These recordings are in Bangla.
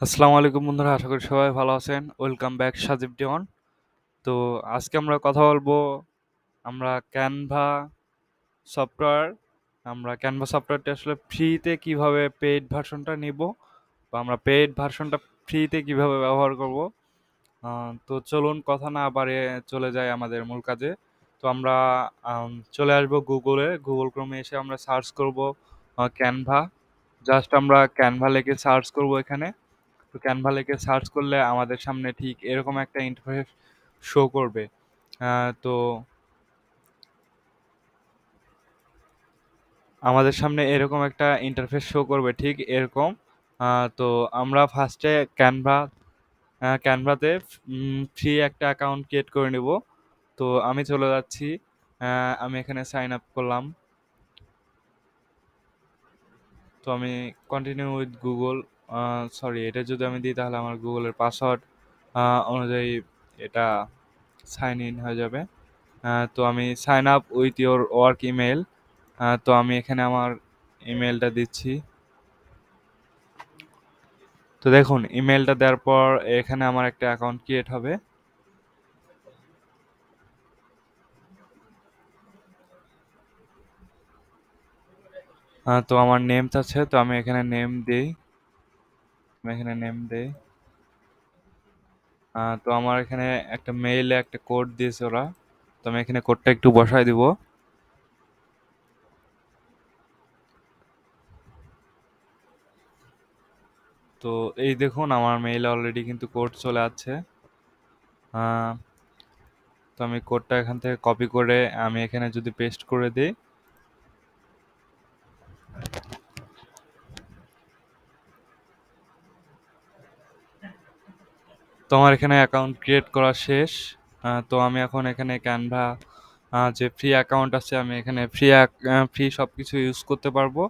আসসালামু আলাইকুম বন্ধুরা, আশা করি সবাই ভালো আছেন। ওয়েলকাম ব্যাক সাজিব ডিওন। তো আজকে আমরা কথা বলবো আমরা সফটওয়্যার ক্যানভা সফটওয়্যারটি আসলে ফ্রিতে কিভাবে পেইড ভার্সনটা নিব বা আমরা পেইড ভার্সনটা ফ্রিতে কিভাবে ব্যবহার করব। তো চলুন কথা না বাড়িয়ে চলে যাই আমাদের মূল কাজে। তো আমরা চলে আসবো গুগল ক্রোমে এসে আমরা সার্চ করব ক্যানভা। জাস্ট আমরা ক্যানভা লিখে সার্চ করব এখানে। তো ক্যানভা লিখে সার্চ করলে আমাদের সামনে ঠিক এরকম একটা ইন্টারফেস শো করবে। তো আমাদের সামনে এরকম একটা ইন্টারফেস শো করবে ঠিক এরকম। তো আমরা ফার্স্টে ক্যানভাতে ফ্রি একটা অ্যাকাউন্ট ক্রিয়েট করে নিব। তো আমি চলে যাচ্ছি, আমি এখানে সাইন আপ করলাম। তো আমি কন্টিনিউ উইথ গুগল, সরি, এটা যদি আমি দিই তাহলে আমার গুগলের পাসওয়ার্ড অনুযায়ী এটা সাইন ইন হয়ে যাবে। তো আমি sign up with your work email. তো আমি এখানে আমার ইমেলটা দিচ্ছি। তো দেখুন, ইমেলটা দেওয়ার পর এখানে আমার একটা অ্যাকাউন্ট ক্রিয়েট হবে। তো আমার নেম আছে, তো আমি এখানে নেম দিই। তো আমার এখানে একটা মেইলে একটা কোড দিয়েছে ওরা। তো আমি এখানে কোডটা একটু বসাই দিব। তো এই দেখুন, আমার মেইলে অলরেডি কিন্তু কোড চলে আসছে। আহ, তো আমি কোডটা এখান থেকে কপি করে আমি এখানে যদি পেস্ট করে দিই, তো আমার এখানে অ্যাকাউন্ট ক্রিয়েট করা শেষ। তো আমি এখন এখানে ক্যানভা যে ফ্রি অ্যাকাউন্ট আছে, আমি এখানে ফ্রি সব কিছু ইউজ করতে পারবো।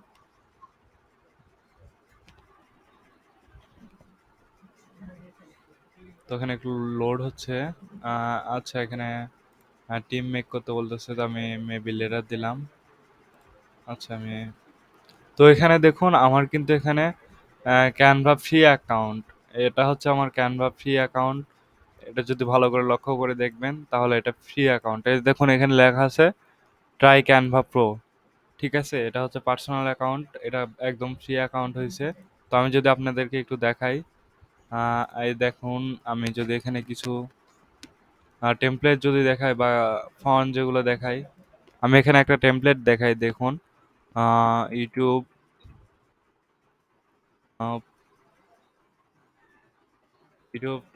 তো এখানে একটু লোড হচ্ছে। আচ্ছা, এখানে টিম মেক করতে বলতেছে, তো আমি মেবি লেটার দিলাম। আচ্ছা, তো এখানে দেখুন আমার কিন্তু এখানে ক্যানভা ফ্রি অ্যাকাউন্ট, এটা হচ্ছে আমার ক্যানভা ফ্রি অ্যাকাউন্ট। এটা যদি ভালো করে লক্ষ্য করে দেখবেন তাহলে এটা ফ্রি অ্যাকাউন্ট। এই দেখুন এখানে লেখা আছে ট্রাই ক্যানভা প্রো। ঠিক আছে, এটা হচ্ছে পার্সোনাল অ্যাকাউন্ট, এটা একদম ফ্রি অ্যাকাউন্ট হয়েছে। তো আমি যদি আপনাদেরকে একটু দেখাই, এই দেখুন, আমি যদি এখানে কিছু টেমপ্লেট যদি দেখাই বা ফন্ট যেগুলো দেখাই, আমি এখানে একটা টেমপ্লেট দেখাই, দেখুন। ইউটিউব,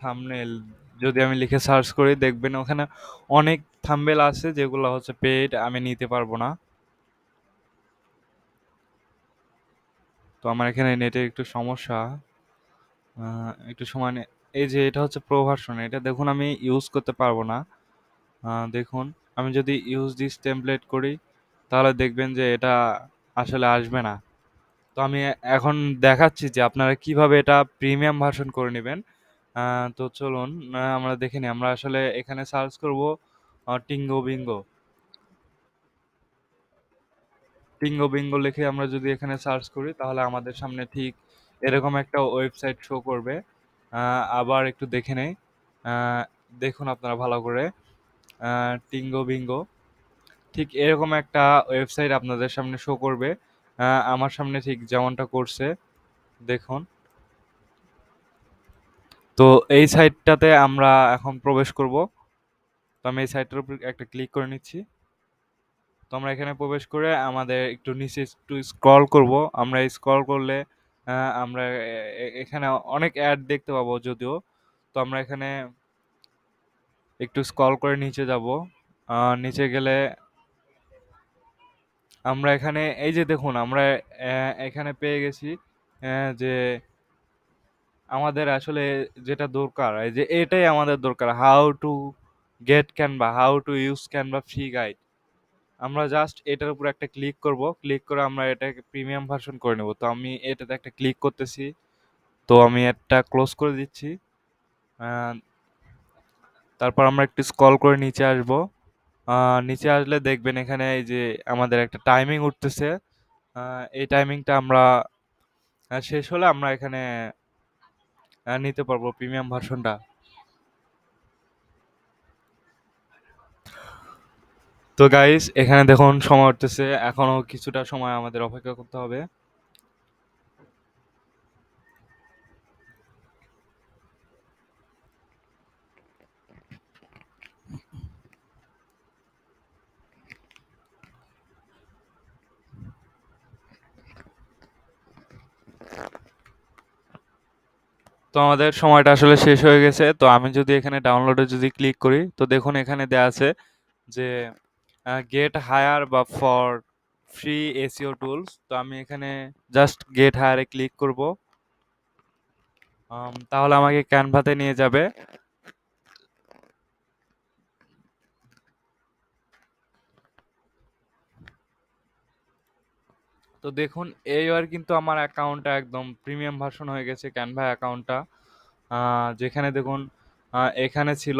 থাম্বনেল যদি আমি লিখে সার্চ করি, দেখবেন ওখানে অনেক থাম্বনেল আছে যেগুলো হচ্ছে পেইড, আমি নিতে পারবো না। তো আমার এখানে নেটের একটু সমস্যা, একটু সময় এই যে এটা হচ্ছে প্রো ভার্সন, এটা দেখুন আমি ইউজ করতে পারবো না। দেখুন, আমি যদি ইউজ দিস টেমপ্লেট করি তাহলে দেখবেন যে এটা আসলে আসবে না। তো আমি এখন দেখাচ্ছি যে আপনারা কিভাবে এটা প্রিমিয়াম ভার্সন করে নেবেন। তো চলুন, আমরা দেখে নিই। আমরা আসলে এখানে সার্চ করব টিঙ্গো বিঙ্গো। টিঙ্গো বিঙ্গো লিখে আমরা যদি এখানে সার্চ করি তাহলে আমাদের সামনে ঠিক এরকম একটা ওয়েবসাইট শো করবে। আবার একটু দেখে নেই। আহ, দেখুন আপনারা ভালো করে, টিঙ্গো বিঙ্গো ঠিক এরকম একটা ওয়েবসাইট আপনাদের সামনে শো করবে। আমার সামনে ঠিক যেমনটা করছে, দেখুন। তো এই সাইটটাতে আমরা এখন প্রবেশ করব। তো আমি এই সাইটের উপর একটা ক্লিক করে নিচ্ছি। তো আমরা এখানে প্রবেশ করে আমাদের একটু নিচে একটু স্ক্রল করব। আমরা স্ক্রল করলে আমরা এখানে অনেক অ্যাড দেখতে পাবো যদিও। তো আমরা এখানে একটু স্ক্রল করে নিচে যাব। নিচে গেলে আমরা এখানে এই যে দেখুন, আমরা এখানে পেয়ে গেছি যে আমাদের আসলে যেটা দরকার, এই যে এটাই আমাদের দরকার, how to use Canva free guide. আমরা জাস্ট এটার উপর একটা ক্লিক করব, ক্লিক করে আমরা এটাকে প্রিমিয়াম ভার্সন করে নেব। তো আমি এটাতে একটা ক্লিক করতেছি। তো আমি এটা ক্লোজ করে দিচ্ছি। আহ, তারপর আমরা একটু স্ক্রল করে নিচে আসব। নিচে আসলে দেখবেন এখানে এই যে আমাদের একটা টাইমিং উঠতেছে। এই টাইমিংটা আমরা শেষ হলে আমরা এখানে নিতে পারবো প্রিমিয়াম ভার্সনটা। তো গাইস এখানে দেখুন সময় উঠতেছে, এখনো কিছুটা সময় আমাদের অপেক্ষা করতে হবে। তো আমাদের সময়টা আসলে শেষ হয়ে গেছে। তো আমি যদি এখানে ডাউনলোডে যদি ক্লিক করি, তো দেখুন এখানে দেয়া আছে যে গেট হায়ার বা ফর ফ্রি এসইও টুলস। তো আমি এখানে জাস্ট গেট হায়ারে ক্লিক করব। তাহলে আমাকে ক্যানভাতে নিয়ে যাবে। তো দেখুন এইবার কিন্তু আমার অ্যাকাউন্টটা একদম প্রিমিয়াম ভার্সন হয়ে গেছে, ক্যানভা অ্যাকাউন্টটা। যেখানে দেখুন এখানে ছিল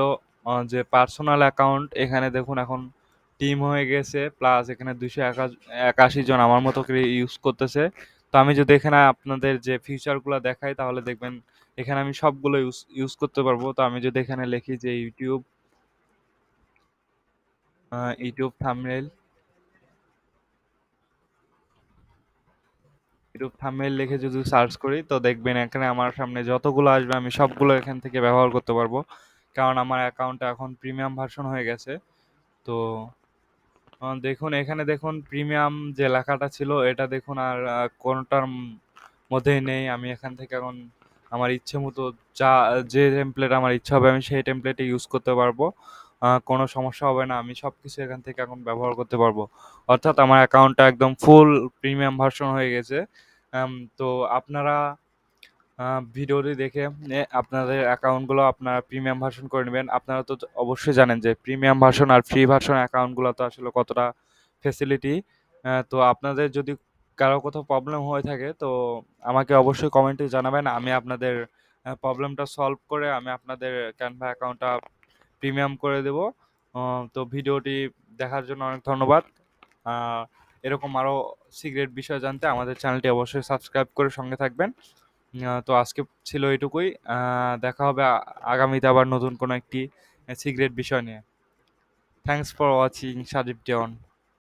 যে পার্সোনাল অ্যাকাউন্ট, এখানে দেখুন এখন টিম হয়ে গেছে, প্লাস এখানে 281 জন আমার মতো করে ইউজ করতেছে। তো আমি যদি এখানে আপনাদের যে ফিচারগুলো দেখাই তাহলে দেখবেন এখানে আমি সবগুলো ইউজ ইউজ করতে পারবো। তো আমি যদি এখানে লিখি যে ইউটিউব থাম্বনেইল, ইউটিউব থাম্বনেইল লিখে যদি সার্চ করি তো দেখবেন এখানে আমার সামনে যতগুলো আসবে আমি সবগুলো এখান থেকে ব্যবহার করতে পারবো, কারণ আমার অ্যাকাউন্টটা এখন প্রিমিয়াম ভার্সন হয়ে গেছে। তো দেখুন এখানে দেখুন প্রিমিয়াম যে লেখাটা ছিল এটা দেখুন আর কোনোটার মধ্যেই নেই। আমি এখান থেকে এখন আমার ইচ্ছে মতো যা যে টেমপ্লেট আমার ইচ্ছা হবে আমি সেই টেমপ্লেটে ইউজ করতে পারবো। কোনো সমস্যা হবে না, আমি সব কিছু এখান থেকে এখন ব্যবহার করতে পারবো। অর্থাৎ আমার অ্যাকাউন্টটা একদম ফুল প্রিমিয়াম ভার্সন হয়ে গেছে। তো আপনারা ভিডিওটি দেখে আপনাদের অ্যাকাউন্টগুলো আপনারা প্রিমিয়াম ভার্সন করে নেবেন। আপনারা তো অবশ্যই জানেন যে প্রিমিয়াম ভার্সন আর ফ্রি ভার্সন অ্যাকাউন্টগুলো তো আসলে কতটা ফেসিলিটি। তো আপনাদের যদি কারো কোথাও প্রবলেম হয়ে থাকে তো আমাকে অবশ্যই কমেন্টে জানাবেন। আমি আপনাদের প্রবলেমটা সলভ করে আমি আপনাদের ক্যানভা অ্যাকাউন্টটা প্রিমিয়াম করে দেব। তো ভিডিওটি দেখার জন্য অনেক ধন্যবাদ। আহ, এরকম আরও সিক্রেট বিষয় জানতে আমাদের চ্যানেলটি অবশ্যই সাবস্ক্রাইব করে সঙ্গে থাকবেন। তো আজকে ছিল এটুকুই। দেখা হবে আগামীতে আবার নতুন কোনো একটি সিক্রেট বিষয় নিয়ে। Thanks for watching Sajib টিয়ন।